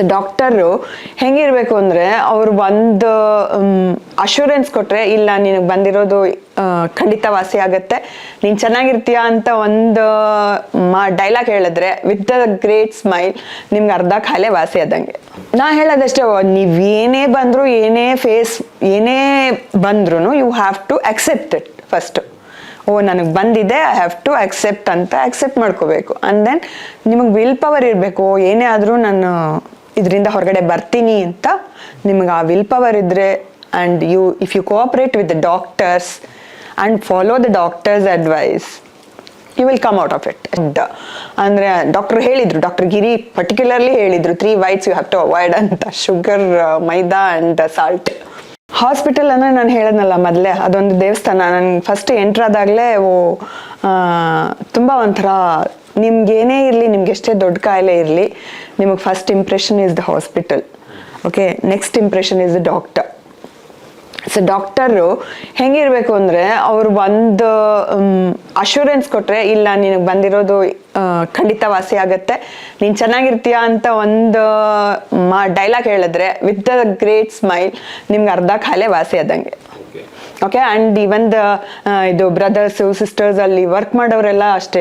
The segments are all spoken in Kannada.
ಸೊ ಡಾಕ್ಟರು ಹೆಂಗಿರಬೇಕು ಅಂದರೆ ಅವರು ಒಂದು ಅಶ್ಯೂರೆನ್ಸ್ ಕೊಟ್ಟರೆ ಇಲ್ಲ ನಿನಗೆ ಬಂದಿರೋದು ಖಂಡಿತ ವಾಸಿ ಆಗುತ್ತೆ, ನೀನು ಚೆನ್ನಾಗಿರ್ತೀಯ ಅಂತ ಒಂದು ಡೈಲಾಗ್ ಹೇಳಿದ್ರೆ ವಿತ್ ದ ಗ್ರೇಟ್ ಸ್ಮೈಲ್ ನಿಮ್ಗೆ ಅರ್ಧ ಕಾಲೇ ವಾಸಿ ಆದಂಗೆ. ನಾ ಹೇಳೋದಷ್ಟೇ, ನೀವೇನೇ ಬಂದರೂ ಏನೇ ಬಂದ್ರೂ you have to accept it first. ನನಗೆ ಬಂದಿದೆ, ಐ ಹ್ಯಾವ್ ಟು ಅಕ್ಸೆಪ್ಟ್ ಅಂತ ಅಕ್ಸೆಪ್ಟ್ ಮಾಡ್ಕೋಬೇಕು. ಆ್ಯಂಡ್ ದೆನ್ ನಿಮಗೆ ವಿಲ್ ಪವರ್ ಇರಬೇಕು. ಏನೇ ಆದರೂ ನಾನು ಇದರಿಂದ ಹೊರಗಡೆ ಬರ್ತೀನಿ ಅಂತ ನಿಮಗೆ ಆ ವಿಲ್ ಪವರ್ ಇದ್ದರೆ and if you cooperate with the doctors and follow the doctors advice, you will come out of it. ಅಂದರೆ ಡಾಕ್ಟರ್ ಗಿರಿ ಪರ್ಟಿಕ್ಯುಲರ್ಲಿ ಹೇಳಿದರು 3 whites you have to avoid ಅಂತ, sugar, maida and salt. Hospital ಅಂದರೆ ನಾನು ಹೇಳಿದ್ನಲ್ಲ ಮೊದಲೇ, ಅದೊಂದು ದೇವಸ್ಥಾನ. ನಾನು ಫಸ್ಟ್ ಎಂಟ್ರಾದಾಗಲೇ ತುಂಬ ಒಂಥರ, ನಿಮ್ಗೇನೇ ಇರಲಿ, ನಿಮ್ಗೆ ಎಷ್ಟೇ ದೊಡ್ಡ ಕಾಯಿಲೆ ಇರಲಿ, ನಿಮಗೆ first impression is the hospital. Okay, next impression is the doctor. So doctor ಹೆಂಗಿರಬೇಕು ಅಂದರೆ ಅವರು ಒಂದು ಅಶ್ಯೂರೆನ್ಸ್ ಕೊಟ್ಟರೆ ಇಲ್ಲ ನಿನಗೆ ಬಂದಿರೋದು ಖಂಡಿತ ವಾಸಿ ಆಗುತ್ತೆ, ನೀನು ಚೆನ್ನಾಗಿರ್ತೀಯ ಅಂತ ಒಂದು ಡೈಲಾಗ್ ಹೇಳಿದ್ರೆ ವಿತ್ ದ ಗ್ರೇಟ್ ಸ್ಮೈಲ್ ನಿಮ್ಗೆ ಅರ್ಧ ಕಾಲೇ ವಾಸಿ ಆದಂಗೆ. ಓಕೆ, ಆ್ಯಂಡ್ ಈವನ್ ಇದು ಬ್ರದರ್ಸು ಸಿಸ್ಟರ್ಸ್ ಅಲ್ಲಿ ವರ್ಕ್ ಮಾಡೋರೆಲ್ಲ ಅಷ್ಟೇ,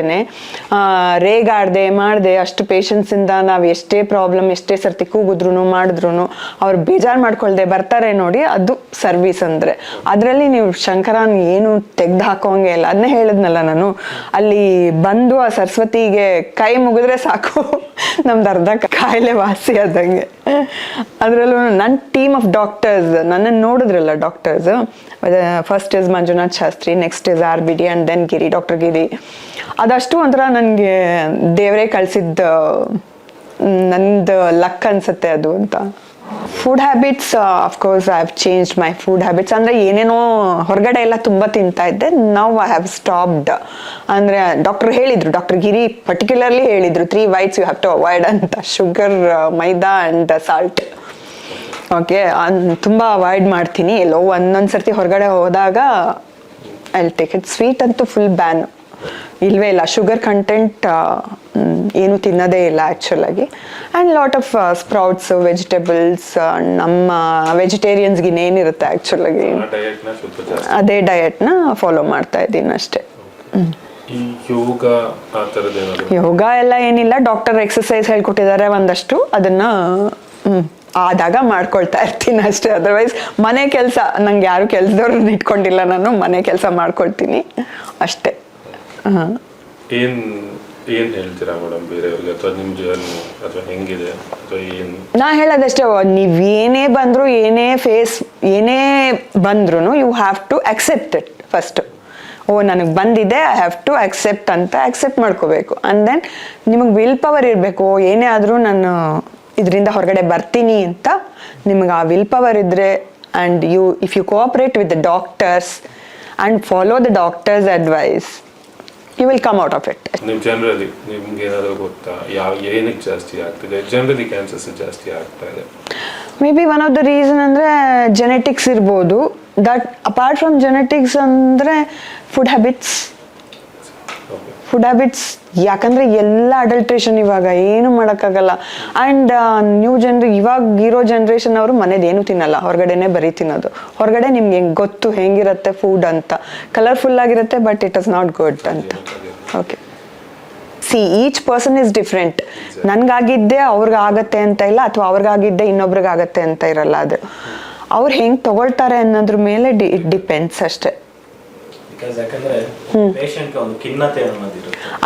ರೇಗಾಡ್ದೆ ಮಾಡಿದೆ ಅಷ್ಟು ಪೇಷನ್ಸಿಂದ ನಾವು ಎಷ್ಟೇ ಪ್ರಾಬ್ಲಮ್, ಎಷ್ಟೇ ಸರ್ತಿ ಕೂಗಿದ್ರು ಮಾಡಿದ್ರು ಅವ್ರು ಬೇಜಾರು ಮಾಡ್ಕೊಳ್ದೆ ಬರ್ತಾರೆ ನೋಡಿ, ಅದು ಸರ್ವಿಸ್ ಅಂದರೆ. ಅದರಲ್ಲಿ ನೀವು ಶಂಕರನ್ ಏನು ತೆಗ್ದು ಹಾಕೋಂಗೆ ಇಲ್ಲ. ಅದನ್ನೇ ಹೇಳಿದ್ನಲ್ಲ ನಾನು, ಅಲ್ಲಿ ಬಂದು ಆ ಸರಸ್ವತಿಗೆ ಕೈ ಮುಗಿದ್ರೆ ಸಾಕು ನಮ್ದು ಅರ್ಧ ಕಾಯಿಲೆ ವಾಸಿ ಆದಂಗೆ. ಅದರಲ್ಲೂ ನನ್ನ ಟೀಮ್ ಆಫ್ ಡಾಕ್ಟರ್ಸ್, ನನ್ನನ್ನು ನೋಡಿದ್ರಲ್ಲ doctors, first is Manjunath Shastri, next is RBD and then doctor Giri. ಅದಷ್ಟು ಒಂಥರ ನನಗೆ ದೇವರೇ ಕಳಿಸಿದ್ದ ನಂದು ಲಕ್ ಅನ್ಸುತ್ತೆ ಅದು ಅಂತ. Food habits, of course I have changed my food habits. ಅಂದರೆ ಏನೇನೋ ಹೊರಗಡೆ ಎಲ್ಲ ತುಂಬ ತಿಂತಾ ಇದ್ದೆ, ನೌ ಐ ಹ್ಯಾವ್ ಸ್ಟಾಪ್ಡ್. ಅಂದರೆ ಡಾಕ್ಟರ್ ಗಿರಿ ಪರ್ಟಿಕ್ಯುಲರ್ಲಿ ಹೇಳಿದರು 3 whites you have to avoid ಅಂತ, sugar, maida and salt. Okay, ತುಂಬ ಅವಾಯ್ಡ್ ಮಾಡ್ತೀನಿ. ಎಲ್ಲೋ ಒಂದೊಂದು ಸರ್ತಿ ಹೊರಗಡೆ ಹೋದಾಗ I will take it. Sweet ಅಂತೂ ಫುಲ್ ಬ್ಯಾನ್, ಇಲ್ವೇ ಇಲ್ಲ. ಶುಗರ್ ಕಂಟೆಂಟ್ ಏನು ತಿನ್ನೋದೇ ಇಲ್ಲ ಆ್ಯಕ್ಚುಲಾಗಿ. And lot of sprouts, vegetables, ನಮ್ಮ ವೆಜಿಟೇರಿಯನ್ಸ್ಗೆ ಇನ್ನೇನಿರುತ್ತೆ ಆ್ಯಕ್ಚುಲಾಗಿ ಅದೇ ಡಯಟ್ನ ಫಾಲೋ ಮಾಡ್ತಾ ಇದ್ದೀನಿ ಅಷ್ಟೇ. ಯೋಗ ಎಲ್ಲ ಏನಿಲ್ಲ, ಡಾಕ್ಟರ್ ಎಕ್ಸಸೈಸ್ ಹೇಳ್ಕೊಟ್ಟಿದ್ದಾರೆ ಒಂದಷ್ಟು, ಅದನ್ನು ಆದಾಗ ಮಾಡ್ಕೊಳ್ತಾ ಇರ್ತೀನಿ ಅಷ್ಟೇ. ಅದರ್ವೈಸ್ ಮನೆ ಕೆಲಸ, ನಂಗೆ ಯಾರು ಕೆಲಸದವ್ರನ್ನ ಇಟ್ಕೊಂಡಿಲ್ಲ, ನಾನು ಮನೆ ಕೆಲಸ ಮಾಡ್ಕೊಳ್ತೀನಿ ಅಷ್ಟೇ. ನಾ ಹೇಳೋದಷ್ಟೇ, ನೀವೇನೇ ಬಂದರೂ ಏನೇ ಬಂದ್ರೂ you have to accept it first. ನನಗೆ ಬಂದಿದೆ, ಐ ಹ್ಯಾವ್ ಟು ಅಕ್ಸೆಪ್ಟ್ ಅಂತ ಅಕ್ಸೆಪ್ಟ್ ಮಾಡ್ಕೋಬೇಕು. ಆ್ಯಂಡ್ ದೆನ್ ನಿಮಗೆ ವಿಲ್ ಪವರ್ ಇರಬೇಕು. ಏನೇ ಆದರೂ ನಾನು ಇದರಿಂದ ಹೊರಗಡೆ ಬರ್ತೀನಿ ಅಂತ ನಿಮಗೆ ಆ ವಿಲ್ ಪವರ್ ಇದ್ದರೆ and if you cooperate with the doctors and follow the doctors advice, you will come out of it. Generally ನಿಮ್ಗೆ ಏನಾದರೂ ಗೊತ್ತಾ ಏನಕ್ಕೆ ಜಾಸ್ತಿ ಆಗ್ತಿದೆ, ಜನರಲಿ ಕ್ಯಾನ್ಸರ್ಸ್ ಜಾಸ್ತಿ ಆಗ್ತಾ ಇದೆ? May be one of the reason ಅಂದರೆ ಜೆನೆಟಿಕ್ಸ್ ಇರ್ಬೋದು. ದಟ್ ಅಪಾರ್ಟ್ ಫ್ರಮ್ ಜೆನೆಟಿಕ್ಸ್ ಅಂದರೆ ಫುಡ್ ಹ್ಯಾಬಿಟ್ಸ್. ಯಾಕಂದರೆ ಎಲ್ಲ ಅಡಲ್ಟ್ರೇಷನ್ ಇವಾಗ ಏನು ಮಾಡೋಕ್ಕಾಗಲ್ಲ. ಆ್ಯಂಡ್ ಇವಾಗ ಇರೋ ಜನ್ರೇಷನ್ ಅವರು ಮನೇದು ಏನು ತಿನ್ನಲ್ಲ, ಹೊರಗಡೆನೇ ಬರೀ ತಿನ್ನೋದು. ಹೊರಗಡೆ ನಿಮ್ಗೆ ಹೆಂಗೆ ಗೊತ್ತು ಹೆಂಗಿರುತ್ತೆ ಫುಡ್ ಅಂತ, ಕಲರ್ಫುಲ್ ಆಗಿರುತ್ತೆ but it is not good ಅಂತ. Okay, each person is different. ನನಗಾಗಿದ್ದೆ ಅವ್ರಿಗಾಗತ್ತೆ ಅಂತ ಇಲ್ಲ, ಅಥವಾ ಅವ್ರಿಗಾಗಿದ್ದೆ ಇನ್ನೊಬ್ರಿಗಾಗತ್ತೆ ಅಂತ ಇರಲ್ಲ. ಅದು ಅವ್ರು ಹೆಂಗೆ ತಗೊಳ್ತಾರೆ ಅನ್ನೋದ್ರ ಮೇಲೆ ಇಟ್ ಡಿಪೆಂಡ್ಸ್ ಅಷ್ಟೇ.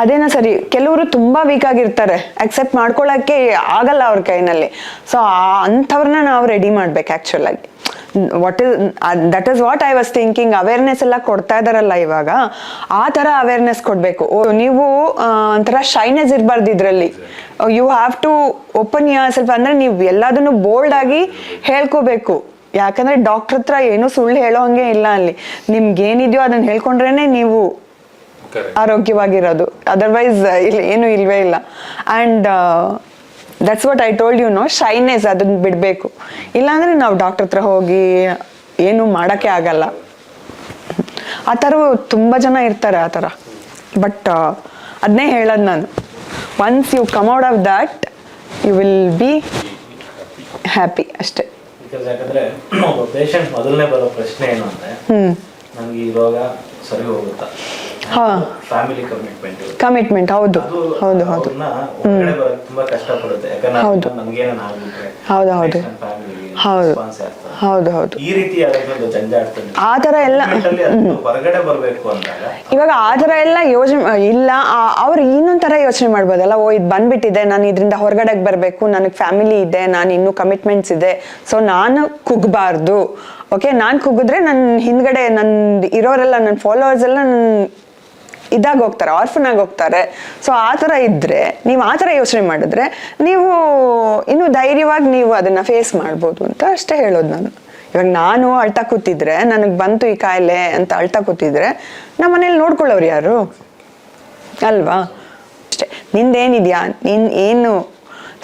ಅದೇನೋ ಸರಿ, ಕೆಲವರು ತುಂಬಾ ವೀಕ್ ಆಗಿರ್ತಾರೆ, ಅಕ್ಸೆಪ್ಟ್ ಮಾಡ್ಕೊಳ್ಳೋಕ್ಕೆ ಆಗಲ್ಲ ಅವ್ರ ಕೈನಲ್ಲಿ. ಸೊ ಅಂಥವ್ರನ್ನ ನಾವು ರೆಡಿ ಮಾಡ್ಬೇಕು ಆ್ಯಕ್ಚುಲಾಗಿ. That is what I was thinking. Awareness ಎಲ್ಲ ಕೊಡ್ತಾ ಇದಾರಲ್ಲ ಇವಾಗ, ಆ ಥರ ಅವೇರ್ನೆಸ್ ಕೊಡಬೇಕು. ನೀವು ಒಂಥರ ಶೈನೆಸ್ ಇರಬಾರ್ದು ಇದರಲ್ಲಿ. You have to open yourself. ಅಂದರೆ ನೀವು ಎಲ್ಲದನ್ನು ಬೋಲ್ಡ್ ಆಗಿ ಹೇಳ್ಕೋಬೇಕು. ಯಾಕಂದರೆ ಡಾಕ್ಟ್ರ್ ಹತ್ರ ಏನೂ ಸುಳ್ಳು ಹೇಳೋ ಹಂಗೆ ಇಲ್ಲ. ಅಲ್ಲಿ ನಿಮ್ಗೇನಿದೆಯೋ ಅದನ್ನು ಹೇಳ್ಕೊಂಡ್ರೇನೆ ನೀವು ಆರೋಗ್ಯವಾಗಿರೋದು. ಅದರ್ವೈಸ್ ಇಲ್ಲಿ ಏನು ಇಲ್ವೇ ಇಲ್ಲ. And that's what I told you no, shyness ಅದನ್ನು ಬಿಡಬೇಕು. ಇಲ್ಲಾಂದರೆ ನಾವು ಡಾಕ್ಟ್ರ್ ಹತ್ರ ಹೋಗಿ ಏನು ಮಾಡೋಕ್ಕೆ ಆಗಲ್ಲ. ಆ ಥರ ತುಂಬ ಜನ ಇರ್ತಾರೆ ಆ ಥರ. ಬಟ್ ಅದನ್ನೇ ಹೇಳೋದು ನಾನು, once you come out of that you will be happy ಅಷ್ಟೇ. ಬಿಕಾಸ್ ಯಾಕಂದ್ರೆ ಒಬ್ಬ ಪೇಷಂಟ್ ಮೊದಲನೇ ಬರೋ ಪ್ರಶ್ನೆ ಏನು ಅಂದ್ರೆ ನನ್ಗೆ ಈ ರೋಗ ಸರಿ ಹೋಗುತ್ತಾ, ಫ್ಯಾಮಿಲಿ ಕಮಿಟ್ಮೆಂಟ್. ಹೌದು ಹೌದು ಹೌದು ಹೊರಗಡೆ ಬರೋಕೆ ತುಂಬಾ ಕಷ್ಟಪಡುತ್ತೆ. ಯಾಕಂದ್ರೆ ನಮ್ಗೇನ ಆಗ್ಬಿಟ್ರೆ ಹೌದು ಹೌದು ಹೌದು ಹೌದು ಹೌದು ಈ ರೀತಿ ಒಂದು ಜಂಜಾಟದಲ್ಲಿ ಆ ಥರ ಎಲ್ಲ ಹೊರಗಡೆ ಬರಬೇಕು ಅಂದಾಗ ಇವಾಗ ಆ ಥರ ಎಲ್ಲ ಯೋಚನೆ ಇಲ್ಲ. ಅವ್ರು ಇನ್ನೊಂದು ಥರ ಯೋಚನೆ ಮಾಡ್ಬೋದಲ್ಲ, ಓ ಇದು ಬಂದ್ಬಿಟ್ಟಿದೆ, ನಾನು ಇದರಿಂದ ಹೊರಗಡೆಗೆ ಬರಬೇಕು, ನನಗೆ ಫ್ಯಾಮಿಲಿ ಇದೆ, ನಾನು ಇನ್ನೂ ಕಮಿಟ್ಮೆಂಟ್ಸ್ ಇದೆ, ಸೊ ನಾನು ಕುಗ್ಬಾರ್ದು. ಓಕೆ, ನಾನು ಕುಗ್ಗಿದ್ರೆ ನನ್ನ ಹಿಂದ್ಗಡೆ ನನ್ನ ಇರೋರೆಲ್ಲ, ನನ್ನ ಫಾಲೋವರ್ಸ್ ಎಲ್ಲ ನನ್ನ ಇದಾಗಿ ಹೋಗ್ತಾರೆ, ಆರ್ಫನ್ ಆಗಿ ಹೋಗ್ತಾರೆ. ಸೊ ಆ ಥರ ಇದ್ದರೆ, ನೀವು ಆ ಥರ ಯೋಚನೆ ಮಾಡಿದ್ರೆ ನೀವು ಇನ್ನೂ ಧೈರ್ಯವಾಗಿ ನೀವು ಅದನ್ನು ಫೇಸ್ ಮಾಡ್ಬೋದು ಅಂತ ಅಷ್ಟೇ ಹೇಳೋದು ನಾನು. ಇವಾಗ ನಾನು ಅಳ್ತಾ ಕೂತಿದ್ರೆ, ನನಗೆ ಬಂತು ಈ ಕಾಯಿಲೆ ಅಂತ ಅಳ್ತಾ ಕೂತಿದ್ರೆ, ನಮ್ಮ ಮನೇಲಿ ನೋಡ್ಕೊಳ್ಳೋರು ಯಾರು ಅಲ್ವಾ? ಅಷ್ಟೇ. ನಿಂದೇನಿದೆಯಾ, ನೀನು ಏನು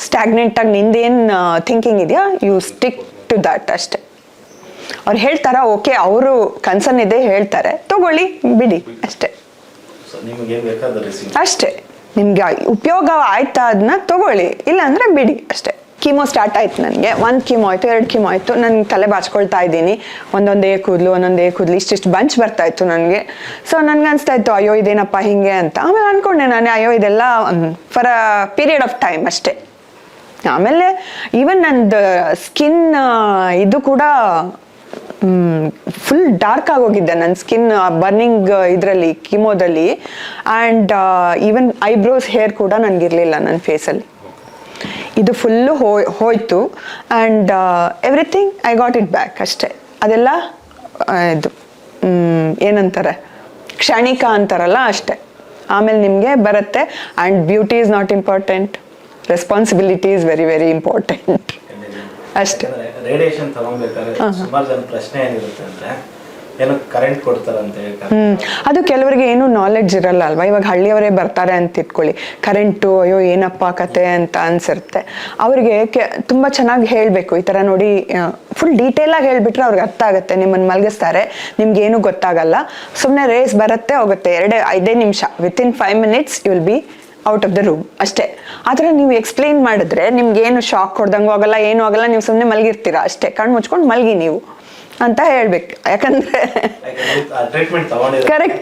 ಸ್ಟ್ಯಾಗ್ನೆಂಟಾಗಿ ನಿಂದೇನು ಥಿಂಕಿಂಗ್ ಇದೆಯಾ, ಯು ಸ್ಟಿಕ್ ಟು ದ್ಯಾಟ್ ಅಷ್ಟೇ. ಅವ್ರು ಹೇಳ್ತಾರ, ಓಕೆ ಅವರು ಕನ್ಸರ್ನ್ ಇದೆ ಹೇಳ್ತಾರೆ, ತಗೊಳ್ಳಿ ಬಿಡಿ ಅಷ್ಟೇ. ಅಷ್ಟೇ, ನಿಮ್ಗೆ ಉಪಯೋಗ ಆಯ್ತಾ ಅದನ್ನ ತಗೊಳ್ಳಿ, ಇಲ್ಲ ಅಂದ್ರೆ ಬಿಡಿ ಅಷ್ಟೇ. ಕೀಮೋ ಸ್ಟಾರ್ಟ್ ಆಯ್ತು ನನಗೆ, 1 ಕೀಮೋ ಆಯ್ತು, 2 ಕೀಮೋ ಆಯ್ತು, ನನಗೆ ತಲೆ ಬಾಚ್ಕೊಳ್ತಾ ಇದ್ದೀನಿ, ಒಂದೊಂದೇ ಕೂದಲು ಇಷ್ಟಿಷ್ಟು ಬಂಚ್ ಬರ್ತಾ ಇತ್ತು ನನಗೆ. ಸೊ ನನ್ಗೆ ಅನಿಸ್ತಾ ಇತ್ತು, ಅಯ್ಯೋ ಇದೇನಪ್ಪ ಹಿಂಗೆ ಅಂತ. ಆಮೇಲೆ ಅನ್ಕೊಂಡೆ ನಾನು, ಅಯ್ಯೋ ಇದೆಲ್ಲ for a period of time ಅಷ್ಟೇ. ಆಮೇಲೆ ಈವನ್ ನಂದು ಸ್ಕಿನ್ ಇದು ಕೂಡ ಫುಲ್ ಡಾರ್ಕ್ ಆಗೋಗಿದ್ದೆ, ನನ್ನ ಸ್ಕಿನ್ ಬರ್ನಿಂಗ್ ಇದರಲ್ಲಿ ಕೀಮೋದಲ್ಲಿ. ಆ್ಯಂಡ್ ಈವನ್ ಐಬ್ರೋಸ್ ಹೇರ್ ಕೂಡ ನನಗಿರಲಿಲ್ಲ ನನ್ನ ಫೇಸಲ್ಲಿ. ಇದು ಫುಲ್ಲು ಹೋಯ್ತು. And everything I got it back ಅಷ್ಟೇ. ಅದೆಲ್ಲ ಇದು ಏನಂತಾರೆ, ಕ್ಷಣಿಕ ಅಂತಾರಲ್ಲ ಅಷ್ಟೇ. ಆಮೇಲೆ ನಿಮಗೆ ಬರುತ್ತೆ. And beauty is not important, responsibility is very very important ಅಷ್ಟೇ. ರೇಡಿಯೇಷನ್ ತಗೊಬೇಕಾದ್ರೆ ಸುಮಾರು ಜನ ಪ್ರಶ್ನೆ ಏನಿರುತ್ತೆ ಅಂದ್ರೆ, ಏನೋ ಕರೆಂಟ್ ಕೊಡ್ತಾರಂತೆ. ಅದು ಕೆಲವರಿಗೆ ಏನು ನಾಲೆಡ್ಜ್ ಇರಲ್ಲ ಅಲ್ವಾ. ಇವಾಗ ಹಳ್ಳಿಯವರೇ ಬರ್ತಾರೆ ಅಂತ ಇಟ್ಕೊಳ್ಳಿ, ಕರೆಂಟು ಅಯ್ಯೋ ಏನಪ್ಪ ಕತೆ ಅಂತ ಅನ್ಸಿರುತ್ತೆ. ಅವರಿಗೆ ತುಂಬ ಚೆನ್ನಾಗಿ ಹೇಳಬೇಕು, ಈ ಥರ ನೋಡಿ ಫುಲ್ ಡೀಟೇಲಾಗಿ ಹೇಳಿಬಿಟ್ರೆ ಅವ್ರಿಗೆ ಅರ್ಥ ಆಗುತ್ತೆ. ನಿಮ್ಮನ್ನು ಮಲಗಿಸ್ತಾರೆ, ನಿಮ್ಗೆ ಏನೂ ಗೊತ್ತಾಗಲ್ಲ, ಸುಮ್ಮನೆ ರೇಸ್ ಬರುತ್ತೆ ಹೋಗುತ್ತೆ, 5 ನಿಮಿಷ, within 5 minutes you will be out of the room ಅಷ್ಟೇ. ಆ ಥರ ನೀವು ಎಕ್ಸ್ಪ್ಲೈನ್ ಮಾಡಿದ್ರೆ ನಿಮ್ಗೆ ಏನು ಶಾಕ್ ಕೊಡ್ದಂಗೂ ಆಗಲ್ಲ, ಏನೂ ಆಗಲ್ಲ, ನೀವು ಸುಮ್ಮನೆ ಮಲಗಿರ್ತೀರಾ ಅಷ್ಟೇ, ಕಣ್ಣು ಮುಚ್ಕೊಂಡು ಮಲಗಿ ನೀವು ಅಂತ ಹೇಳ್ಬೇಕು. ಯಾಕಂದ್ರೆ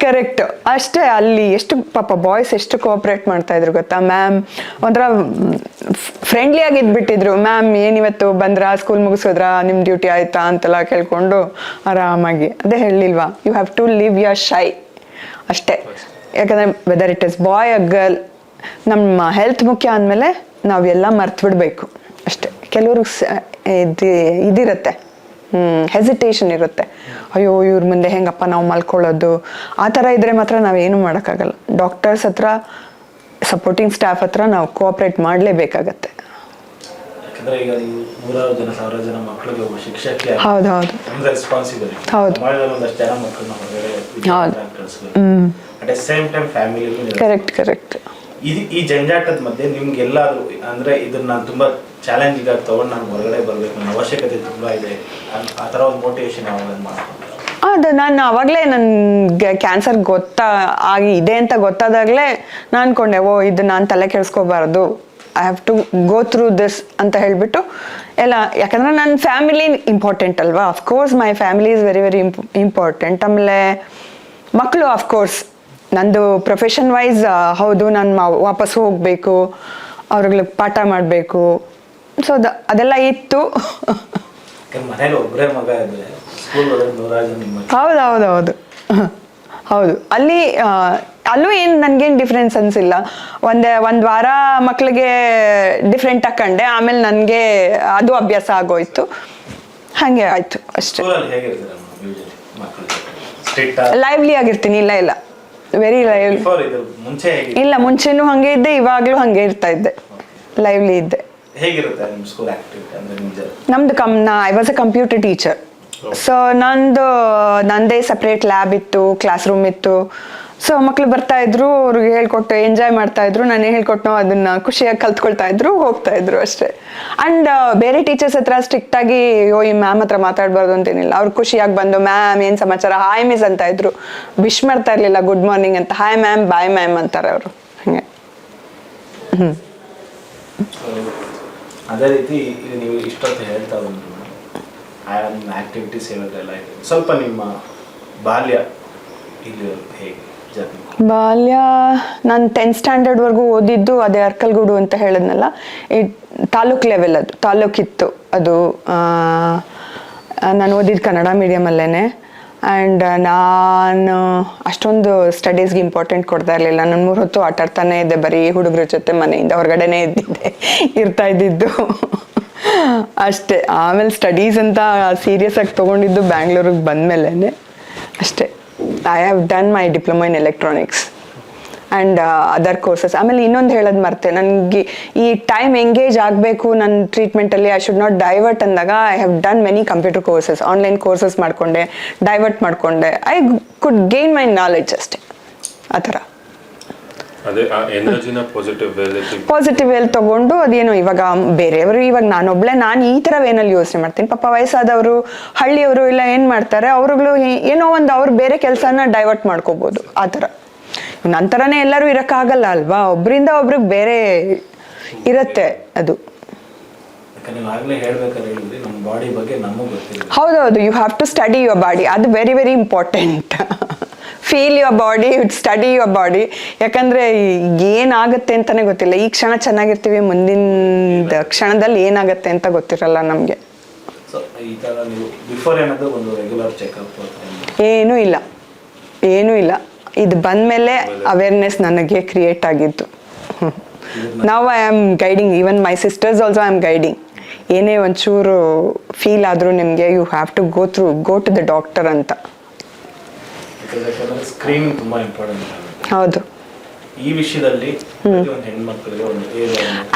ಕರೆಕ್ಟ್ ಅಷ್ಟೇ. ಅಲ್ಲಿ ಎಷ್ಟು ಪಾಪ ಬಾಯ್ಸ್ ಎಷ್ಟು ಕೋಆಪ್ರೇಟ್ ಮಾಡ್ತಾ ಇದ್ರು ಗೊತ್ತಾ ಮ್ಯಾಮ್, ಒಂಥರ ಫ್ರೆಂಡ್ಲಿ ಆಗಿ ಇದ್ಬಿಟ್ಟಿದ್ರು. ಮ್ಯಾಮ್ ಏನಿವತ್ತು ಬಂದ್ರಾ, ಸ್ಕೂಲ್ ಮುಗಿಸೋದ್ರ, ನಿಮ್ಮ ಡ್ಯೂಟಿ ಆಯ್ತಾ ಅಂತೆಲ್ಲ ಕೇಳ್ಕೊಂಡು ಆರಾಮಾಗಿ. ಅದೇ ಹೇಳಿಲ್ವಾ, you have to live your shy ಅಷ್ಟೇ. ಯಾಕಂದ್ರೆ whether it is boy a girl, ನಮ್ಮ ಹೆಲ್ತ್ ಮುಖ್ಯ ಅಂದಮೇಲೆ ನಾವೆಲ್ಲ ಮರ್ತು ಬಿಡಬೇಕು ಅಷ್ಟೇ. ಕೆಲವ್ರಿಗೆ ಇದಿರುತ್ತೆ, ಹೆಸಿಟೇಷನ್ ಇರುತ್ತೆ, ಅಯ್ಯೋ ಇವ್ರ ಮುಂದೆ ಹೆಂಗಪ್ಪ ನಾವು ಮಲ್ಕೊಳ್ಳೋದು, ಆ ಥರ ಇದ್ರೆ ಮಾತ್ರ ನಾವೇನು ಮಾಡೋಕ್ಕಾಗಲ್ಲ. ಡಾಕ್ಟರ್ಸ್ ಹತ್ರ, ಸಪೋರ್ಟಿಂಗ್ ಸ್ಟಾಫ್ ಹತ್ರ ನಾವು ಕೋಆಪ್ರೇಟ್ ಮಾಡಲೇಬೇಕಾಗತ್ತೆ. ಹೌದು ಹೌದು ಹೌದು ಕರೆಕ್ಟ್. ಈ ಜಂಜಾಟದ ಮಧ್ಯೆ ನಿಮ್ಗೆ ಎಲ್ಲಾದ್ರೂ ಅಂದ್ರೆ ಇದನ್ನ ನಾನು ತುಂಬಾ ಚಾಲೆಂಜಿಂಗ್ ಆಗಿ ತಗೊಂಡು ನಾನು ಹೊರಗಡೆ ಬರ್ಬೇಕು, ನನ್ನ ಅವಶ್ಯಕತೆ ತುಂಬಾ ಇದೆ, ಆ ಥರ ಒಂದು ಮೋಟಿವೇಶನ್ ಯಾವಾಗ ಮಾಡ್ಕೊಂಡು? ಅದು ನಾನು ಅವಾಗಲೇ ನನಗೆ ಕ್ಯಾನ್ಸರ್ ಇದೆ ಅಂತ ಗೊತ್ತಾದಾಗಲೇ ನಾನು ಅನ್ಕೊಂಡೆ, ಓ ಇದು ನಾನು ತಲೆ ಕೆಡಿಸ್ಕೋಬಾರ್ದು, I have to go through this ಅಂತ ಹೇಳಿಬಿಟ್ಟು ಎಲ್ಲ. ಯಾಕಂದರೆ ನನ್ನ ಫ್ಯಾಮಿಲಿ ಇಂಪಾರ್ಟೆಂಟ್ ಅಲ್ವಾ, of course my family is very very important. ಆಮೇಲೆ ಮಕ್ಕಳು ಅಫ್ಕೋರ್ಸ್, ನಂದು ಪ್ರೊಫೆಷನ್ ವೈಸ್ ಹೌದು, ನಾನು ವಾಪಸ್ ಹೋಗಬೇಕು, ಅವ್ರಿಗೆ ಪಾಠ ಮಾಡಬೇಕು, ಸೊ ಅದೆಲ್ಲ ಇತ್ತು. ಹೌದು ಅಲ್ಲೂ ಏನು ನನಗೇನು ಡಿಫ್ರೆನ್ಸ್ ಅನಿಸಿಲ್ಲ. ಒಂದು ವಾರ ಮಕ್ಕಳಿಗೆ ಡಿಫ್ರೆಂಟ್ ಹಾಕೊಂಡೆ, ಆಮೇಲೆ ನನಗೆ ಅದು ಅಭ್ಯಾಸ ಆಗೋಯ್ತು, ಹಾಗೆ ಆಯಿತು ಅಷ್ಟೇ. ಲೈವ್ಲಿ ಆಗಿರ್ತೀನಿ, ಇಲ್ಲ ವೆರಿ ಲೈವ್ಲಿ. ಇಲ್ಲ ಮುಂಚೆನೂ ಹಾಗೆ ಇದ್ದೆ, ಇವಾಗಲೂ ಹಾಗೆ ಇರ್ತಾ ಇದ್ದೆ, ಲೈವ್ಲಿ ಇದ್ದೆ. ನಮ್ದು I was a computer teacher. So ನಂದೇ ಸಪ್ರೇಟ್ ಲ್ಯಾಬ್ ಇತ್ತು, ಕ್ಲಾಸ್ ರೂಮ್ ಇತ್ತು. ಸೊ ಮಕ್ಳು ಬರ್ತಾ ಇದ್ರು, ಅವ್ರಿಗೆ ಹೇಳ್ಕೊಟ್ಟು ಎಂಜಾಯ್ ಮಾಡ್ತಾ ಇದ್ರು, ನಾನು ಹೇಳ್ಕೊಟ್ಟು ಅದನ್ನ ಖುಷಿಯಾಗಿ ಕಲ್ತ್ಕೊಳ್ತಾ ಇದ್ರು, ಹೋಗ್ತಾ ಇದ್ರು ಅಷ್ಟೇ. ಅಂಡ್ ಬೇರೆ ಟೀಚರ್ಸ್ ಹತ್ರ ಸ್ಟ್ರಿಕ್ಟ್ ಆಗಿ ಈ ಮ್ಯಾಮ್ ಹತ್ರ ಮಾತಾಡ್ಬಾರ್ದು ಅಂತೇನಿಲ್ಲ. ಅವ್ರು ಖುಷಿಯಾಗಿ ಬಂದು ಮ್ಯಾಮ್ ಏನ್ ಸಮಾಚಾರ, ಹಾಯ್ ಮಿಸ್ ಅಂತ ಇದ್ರು, ವಿಶ್ ಮಾಡ್ತಾ ಇರ್ಲಿಲ್ಲ ಗುಡ್ ಮಾರ್ನಿಂಗ್ ಅಂತ, ಹಾಯ್ ಮ್ಯಾಮ್ ಬಾಯ್ ಮ್ಯಾಮ್ ಅಂತಾರೆ ಅವರು. ಹಂಗೆ ಅದೇ ರೀತಿ ಈಗ ನೀವು ಇಷ್ಟೊತ್ತು ಹೇಳ್ತಾ ಬಂದ್ರು ನಿಮ್ಮ ಆಕ್ಟಿವಿಟೀಸ್ ಹೇಳೋದೆಲ್ಲ ಇದೆ. ಸ್ವಲ್ಪ ನಿಮ್ಮ ಬಾಲ್ಯ ಇಲ್ಲಿ ಹೇಗೆ ಜರ್ನಿ? ಬಾಲ್ಯ ನಾನು 10th ಸ್ಟ್ಯಾಂಡರ್ಡ್ವರೆಗೂ ಓದಿದ್ದು ಅದೇ ಅರ್ಕಲ್ಗೂಡು ಅಂತ ಹೇಳಿದ್ನಲ್ಲ, ಈ ತಾಲೂಕ್ ಲೆವೆಲ್, ಅದು ತಾಲೂಕಿತ್ತು ಅದು. ನಾನು ಓದಿದ್ದು ಕನ್ನಡ ಮೀಡಿಯಮಲ್ಲೇ. ಆ್ಯಂಡ್ ನಾನು ಅಷ್ಟೊಂದು ಸ್ಟಡೀಸ್ಗೆ ಇಂಪಾರ್ಟೆಂಟ್ ಕೊಡ್ತಾ ಇರಲಿಲ್ಲ. ನಾನು 3 ಹೊತ್ತು ಆಟ ಆಡ್ತಾನೆ ಇದ್ದೆ, ಬರೀ ಹುಡುಗರ ಜೊತೆ ಮನೆಯಿಂದ ಹೊರಗಡೆನೇ ಇರ್ತಾ ಇದ್ದಿದ್ದು ಅಷ್ಟೇ. ಆಮೇಲೆ ಸ್ಟಡೀಸ್ ಅಂತ ಸೀರಿಯಸ್ ಆಗಿ ತೊಗೊಂಡಿದ್ದು ಬ್ಯಾಂಗ್ಳೂರಿಗೆ ಬಂದಮೇಲೆ ಅಷ್ಟೇ. I have done my diploma in electronics and other courses. ಆಮೇಲೆ ಇನ್ನೊಂದು ಹೇಳೋದು ಮರ್ತೆ, ನನಗೆ ಈ ಟೈಮ್ ಎಂಗೇಜ್ ಆಗಬೇಕು ನನ್ನ ಟ್ರೀಟ್ಮೆಂಟಲ್ಲಿ, ಐ ಶುಡ್ ನಾಟ್ ಡೈವರ್ಟ್ ಅಂದಾಗ I have done many computer courses, online courses ಮಾಡಿಕೊಂಡೆ, ಡೈವರ್ಟ್ ಮಾಡಿಕೊಂಡೆ. I could gain my knowledge ಅಷ್ಟೇ, ಆ ಥರ. ಅದೇ ಆ ಎನರ್ಜಿನ ಪಾಸಿಟಿವ್ ವೇಲ್ ತಗೊಂಡು ಅದೇನು ಇವಾಗ ಬೇರೆಯವರು, ಇವಾಗ ನಾನು ಈ ಥರ ವೇನಲ್ಲಿ ಯೋಚನೆ ಮಾಡ್ತೀನಿ. ಪಾಪ ವಯಸ್ಸಾದವರು, ಹಳ್ಳಿಯವರು ಎಲ್ಲ ಏನು ಮಾಡ್ತಾರೆ, ಅವ್ರುಗಳು ಏನೋ ಒಂದು ಅವ್ರು ಬೇರೆ ಕೆಲಸನ ಡೈವರ್ಟ್ ಮಾಡ್ಕೋಬೋದು, ಆ ಥರ. ನಂತರನೇ ಎಲ್ಲರೂ ಇರೋಕ್ಕಾಗಲ್ಲ ಅಲ್ವಾ, ಒಬ್ಬರಿಂದ ಒಬ್ರಿಗೆ ಬೇರೆ ಇರುತ್ತೆ ಅದು. ಹೌದೌದು, you have to study your body, ಅದು very very important. Feel your body, study your body. ಯಾಕಂದರೆ ಏನಾಗುತ್ತೆ ಅಂತಲೇ ಗೊತ್ತಿಲ್ಲ. ಈ ಕ್ಷಣ ಚೆನ್ನಾಗಿರ್ತೀವಿ, ಮುಂದಿನ ಕ್ಷಣದಲ್ಲಿ ಏನಾಗುತ್ತೆ ಅಂತ ಗೊತ್ತಿರಲ್ಲ ನಮಗೆ. ಏನೂ ಇಲ್ಲ. ಇದು ಬಂದಮೇಲೆ ಅವೇರ್ನೆಸ್ ನನಗೆ ಕ್ರಿಯೇಟ್ ಆಗಿದ್ದು. ನಾವು I am guiding, even my sisters also I am guiding. ಏನೇ ಒಂಚೂರು ಫೀಲ್ ಆದರೂ ನಿಮಗೆ you have to go to the doctor ಅಂತ. ಸ್ಕ್ರೀನಿಂಗ್ ತುಂಬಾ ಇಂಪಾರ್ಟೆಂಟ್. ಹೌದು, ಈ ವಿಷಯದಲ್ಲಿ ಹೆಣ್ಮಕ್ಳಿಗೆ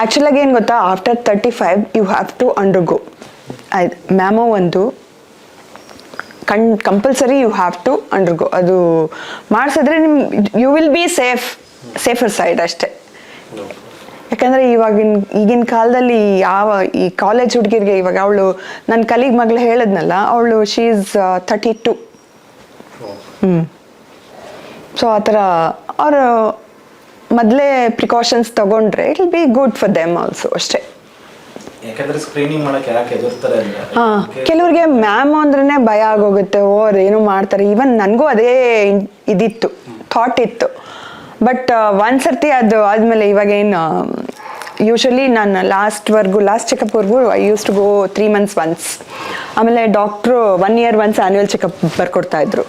ಆ್ಯಕ್ಚುಲಾಗಿ ಏನು ಗೊತ್ತಾ, after 35 you have to undergo. ಆಯ್ತು, ಮ್ಯಾಮೋ ಒಂದು compulsory you have to undergo. ಅದು ಮಾಡಿಸಿದ್ರೆ you will be safer side ಅಷ್ಟೇ. ಯಾಕಂದರೆ ಈಗಿನ ಕಾಲದಲ್ಲಿ ಈ ಕಾಲೇಜ್ ಹುಡುಗಿರಿಗೆ, ಇವಾಗ ಅವಳು ನನ್ನ ಕಲೀಗ್ ಮಗಳು ಹೇಳಿದ್ನಲ್ಲ, ಅವಳು ಶಿ ಈಸ್ 32. ಸೊ ಆ ಥರ ಅವರು ಮೊದಲೇ ಪ್ರಿಕಾಷನ್ಸ್ ತಗೊಂಡ್ರೆ it will be good for them also ಅಷ್ಟೇ. ಯಾಕಂದ್ರೆ ಸ್ಕ್ರೀನಿಂಗ್ ಮಾಡಕ್ಕೆ ಯಾಕೆ ಹೆದರ್ತಾರೆ ಅಂದ್ರೆ, ಕೆಲವ್ರಿಗೆ ಮ್ಯಾಮ್ ಅಂದ್ರೇ ಭಯ ಆಗೋಗುತ್ತೆ, ಅವ್ರು ಏನೋ ಮಾಡ್ತಾರೆ. ಈವನ್ ನನಗೂ ಅದೇ ಇದಿತ್ತು, ಥಾಟ್ ಇತ್ತು. ಬಟ್ ಒಂದ್ಸರ್ತಿ ಅದು ಆದಮೇಲೆ ಇವಾಗೇನು ಯೂಶಲಿ ನಾನು ಲಾಸ್ಟ್ ಚೆಕಪ್ವರೆಗೂ I use to go 3 months once. ಆಮೇಲೆ doctor 1 year once annual checkup ಬರ್ಕೊಡ್ತಾಯಿದ್ರು.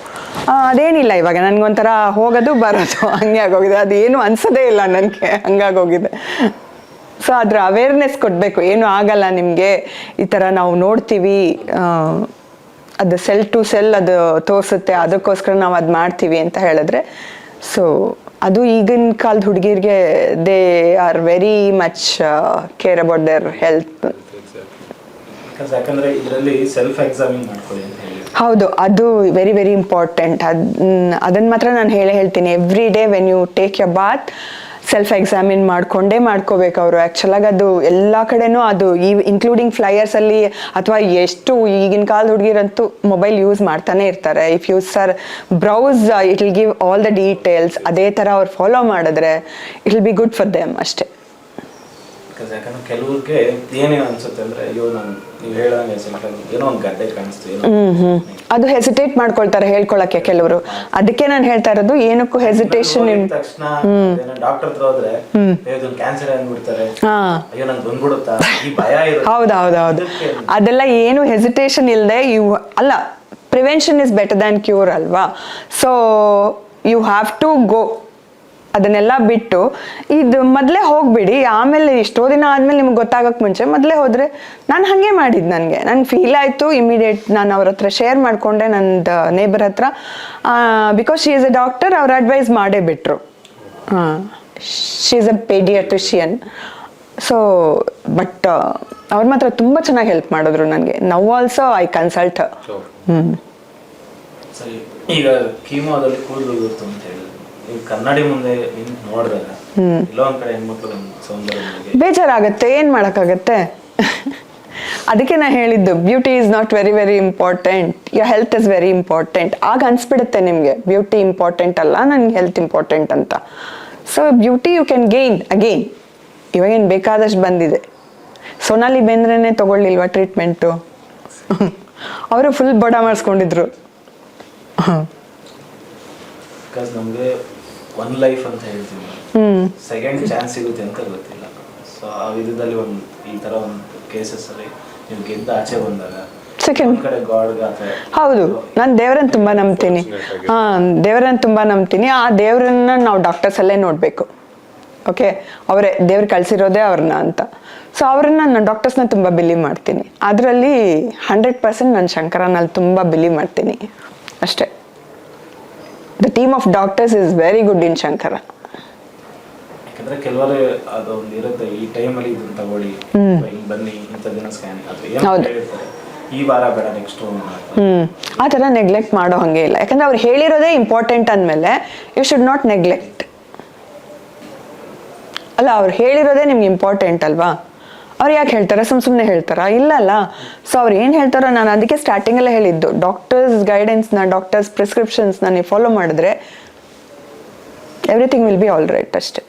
ಅದೇನಿಲ್ಲ, ಇವಾಗ ನನಗೊಂಥರ ಹೋಗೋದು ಬರೋದು ಹಂಗೆ ಆಗೋಗಿದೆ. ಅದೇನು ಅನ್ಸೋದೇ ಇಲ್ಲ ನನಗೆ, ಹಂಗಾಗೋಗಿದೆ. ಸೊ ಅದ್ರ ಅವೇರ್ನೆಸ್ ಕೊಡಬೇಕು, ಏನು ಆಗಲ್ಲ ನಿಮಗೆ, ಈ ಥರ ನಾವು ನೋಡ್ತೀವಿ, ಅದು ಸೆಲ್ ಟು ಸೆಲ್ ಅದು ತೋರಿಸುತ್ತೆ, ಅದಕ್ಕೋಸ್ಕರ ನಾವು ಅದು ಮಾಡ್ತೀವಿ ಅಂತ ಹೇಳಿದ್ರೆ. ಸೊ ಅದು ಈಗಿನ ಕಾಲದ ಹುಡುಗಿರಿಗೆ they are very much care about their health. ಯಾಕಂದ್ರೆ ಇದರಲ್ಲಿ ಸೆಲ್ಫ್ ಎಕ್ಸಾಮಿನ್ ಮಾಡ್ಕೊಳ್ಳಿ ಅಂತ ಹೇಳಿ. ಹೌದು, ಅದು ವೆರಿ ವೆರಿ ಇಂಪಾರ್ಟೆಂಟ್. ಅದನ್ನು ಮಾತ್ರ ನಾನು ಹೇಳ್ತೀನಿ, every day when you take your bath self examine ಮಾಡ್ಕೋಬೇಕು ಅವರು. ಆ್ಯಕ್ಚುಲಾಗಿ ಅದು ಎಲ್ಲ ಕಡೆನೂ ಅದು ಇನ್ಕ್ಲೂಡಿಂಗ್ ಫ್ಲೈಯರ್ಸಲ್ಲಿ, ಅಥವಾ ಎಷ್ಟು ಈಗಿನ ಕಾಲದ ಹುಡುಗಿರಂತೂ ಮೊಬೈಲ್ ಯೂಸ್ ಮಾಡ್ತಾನೆ ಇರ್ತಾರೆ. If you browse it will give all the details. ಅದೇ ಥರ ಅವ್ರು ಫಾಲೋ ಮಾಡಿದ್ರೆ it will be good for them ಅಷ್ಟೇ. ಯಾಕಂದ್ರೆ ಕೆಲವ್ರಿಗೆ ಏನೇನು ಅನ್ಸುತ್ತೆ ಅಂದ್ರೆ, ಅಯ್ಯೋ ನೀವು ಹೇಳೋಂಗೆ ಏನೋ ಒಂದು ಗಡ್ಡೆ ಕಾಣಿಸ್ತು, ಅದು ಹೆಸಿಟೇಟ್ ಮಾಡ್ಕೊಳ್ತಾರೆ ಹೇಳ್ಕೊಳಕ್ಕೆ ಕೆಲವರು. ಅದಕ್ಕೆ ನಾನು ಹೇಳ್ತಾ ಇರೋದು, ಏನಕ್ಕೂ ಹೆಸಿಟೇಷನ್. ತಕ್ಷಣ ಡಾಕ್ಟರ್ ಹತ್ರ ಹೋದ್ರೆ ಕ್ಯಾನ್ಸರ್ ಅಂದ್ಬಿಡ್ತಾರೆ, ಅಯ್ಯೋ ನಂಗೆ ಬಂದ್ಬಿಡುತ್ತಾ, ಈ ಭಯ ಇರುತ್ತೆ. ಹೌದೌದೌದು, ಅದೆಲ್ಲ ಏನು ಹೆಸಿಟೇಷನ್ ಇಲ್ಲದೆ ಅಲ್ಲ, prevention is better than cure ಅಲ್ವಾ. So you have to go. ಅದನ್ನೆಲ್ಲ ಬಿಟ್ಟು ಇದು ಮೊದಲೇ ಹೋಗ್ಬಿಡಿ. ಆಮೇಲೆ ಎಷ್ಟೋ ದಿನ ಆದಮೇಲೆ ನಿಮ್ಗೆ ಗೊತ್ತಾಗೋಕ್ಕೆ ಮುಂಚೆ ಮೊದಲೇ ಹೋದರೆ, ನಾನು ಹಾಗೆ ಮಾಡಿದ್ದು. ನನಗೆ ಫೀಲ್ ಆಯಿತು, ಇಮಿಡಿಯೇಟ್ ನಾನು ಅವ್ರ ಹತ್ರ ಶೇರ್ ಮಾಡಿಕೊಂಡೆ, ನನ್ನದು ನೇಬರ್ ಹತ್ರ. Because she is a doctor, ಅವ್ರು ಅಡ್ವೈಸ್ ಮಾಡೇ ಬಿಟ್ರು. She is a paediatrician. So but ಅವ್ರು ಮಾತ್ರ ತುಂಬ ಚೆನ್ನಾಗಿ ಹೆಲ್ಪ್ ಮಾಡಿದ್ರು ನನಗೆ. Now also I consult. ಸರಿ, ಈಗ ಕೀಮೋದಲ್ಲಿ ಕೂದಲು ಉದುರ್ತು ಅಂತ ಹೇಳಿದ್ರು, ನೀವು ಕನ್ನಡಿ ಮುಂದೆ ನೋಡಿದಾಗ ಎಲ್ಲೋ ಒಂದ್ ಕಡೆ ಹೆಣ್ಮಕ್ಳು ಸೌಂದರ್ಯ ಬೇಜಾರಾಗತ್ತೆ, ಏನ್ ಮಾಡಕ್ಕಾಗತ್ತೆ. ಅದಕ್ಕೆ ನಾ ಹೇಳಿದ್ದು, beauty is not very very important, your health is very important. ಆಗ ಅನ್ಸ್ಬಿಡುತ್ತೆ ನಿಮ್ಗೆ ಬ್ಯೂಟಿ ಇಂಪಾರ್ಟೆಂಟ್ ಅಲ್ಲ, ನನ್ಗೆ ಹೆಲ್ತ್ ಇಂಪಾರ್ಟೆಂಟ್ ಅಂತ. So beauty you can gain again. ಇವಾಗೇನು ಬೇಕಾದಷ್ಟು ಬಂದಿದೆ. ಸೋನಾಲಿ ಬೇಂದ್ರೆನೇ ತಗೊಳ್ಳಿಲ್ವಾ ಟ್ರೀಟ್ಮೆಂಟು? ಅವರು ಫುಲ್ ಬಡ ಮಾಡಿಸ್ಕೊಂಡಿದ್ರು. ಬಿಕಾಸ್ ನಮಗೆ ಒನ್ ಲೈಫ್ ಅಂತ ಹೇಳ್ತೀವಿ, ಸೆಕೆಂಡ್ ಚಾನ್ಸ್ ಸಿಗುತ್ತೆ ಅಂತ ಗೊತ್ತಿಲ್ಲ. ಸೊ ಆ ವಿಧದಲ್ಲಿ ಒಂದು ಈ ಥರ ಒಂದು ಕೇಸಸ್ಸಲ್ಲಿ ನೀವು ಗೆದ್ದು ಆಚೆ ಬಂದಾಗ ಸೆಕೆಂಡ್ ಕಡೆ ಗಾಡ್ಗೆ ಅಥವಾ ಹೌದು, ನಾನು ದೇವರನ್ನ ತುಂಬ ನಂಬ್ತೀನಿ. ದೇವರನ್ನ ತುಂಬ ನಂಬ್ತೀನಿ. ಆ ದೇವರನ್ನ ನಾವು ಡಾಕ್ಟರ್ಸಲ್ಲೇ ನೋಡಬೇಕು. ಓಕೆ, ಅವರೇ ದೇವ್ರು ಕಳಿಸಿರೋದೇ ಅವ್ರನ್ನ ಅಂತ. ಸೊ ಅವ್ರನ್ನ ನಾನು ಡಾಕ್ಟರ್ಸ್ನ ತುಂಬ ಬಿಲೀವ್ ಮಾಡ್ತೀನಿ. ಅದರಲ್ಲಿ 100% ನಾನು ಶಂಕರನಲ್ಲಿ ತುಂಬ ಬಿಲೀವ್ ಮಾಡ್ತೀನಿ ಅಷ್ಟೇ. The team of doctors is very good in Shankara. ಯಾಕಂದ್ರೆ ಕೆಲವರು ಅದೊಂದು ಇರುತ್ತೆ, ಈ ಟೈಮಲ್ಲಿ ಇದನ್ನ ತಗೊಳ್ಳಿ, ಹಿಂಗೆ ಬನ್ನಿ, ಇಂಥ ದಿನ ಸ್ಕ್ಯಾನ್ ಅಥವಾ ಏನೋ ಹೇಳಿರ್ತಾರೆ, ಈ ವಾರ ಬೇಡ ನೆಕ್ಸ್ಟ್. ಆ ಥರ ನೆಗ್ಲೆಕ್ಟ್ ಮಾಡೋ ಹಾಗೆ ಇಲ್ಲ. ಯಾಕಂದ್ರೆ ಅವ್ರು ಹೇಳಿರೋದೇ ಇಂಪಾರ್ಟೆಂಟ್ ಅಂದಮೇಲೆ ಯು ಶುಡ್ ನಾಟ್ ನೆಗ್ಲೆಕ್ಟ್. ಅಲ್ಲ, ಅವ್ರು ಹೇಳಿರೋದೇ ನಿಮ್ಗೆ ಇಂಪಾರ್ಟೆಂಟ್ ಅಲ್ವಾ? ಅವ್ರು ಯಾಕೆ ಹೇಳ್ತಾರೆ? ಸುಮ್ಮನೆ ಹೇಳ್ತಾರಾ? ಇಲ್ಲಲ್ಲ. ಸೊ ಅವ್ರು ಏನು ಹೇಳ್ತಾರೋ, ನಾನು ಅದಕ್ಕೆ ಸ್ಟಾರ್ಟಿಂಗಲ್ಲೇ ಹೇಳಿದ್ದು, ಡಾಕ್ಟರ್ಸ್ ಗೈಡೆನ್ಸ್ನ, ಡಾಕ್ಟರ್ಸ್ ಪ್ರಿಸ್ಕ್ರಿಪ್ಷನ್ಸ್ನ ನೀವು ಫಾಲೋ ಮಾಡಿದ್ರೆ everything will be all right ಅಷ್ಟೇ.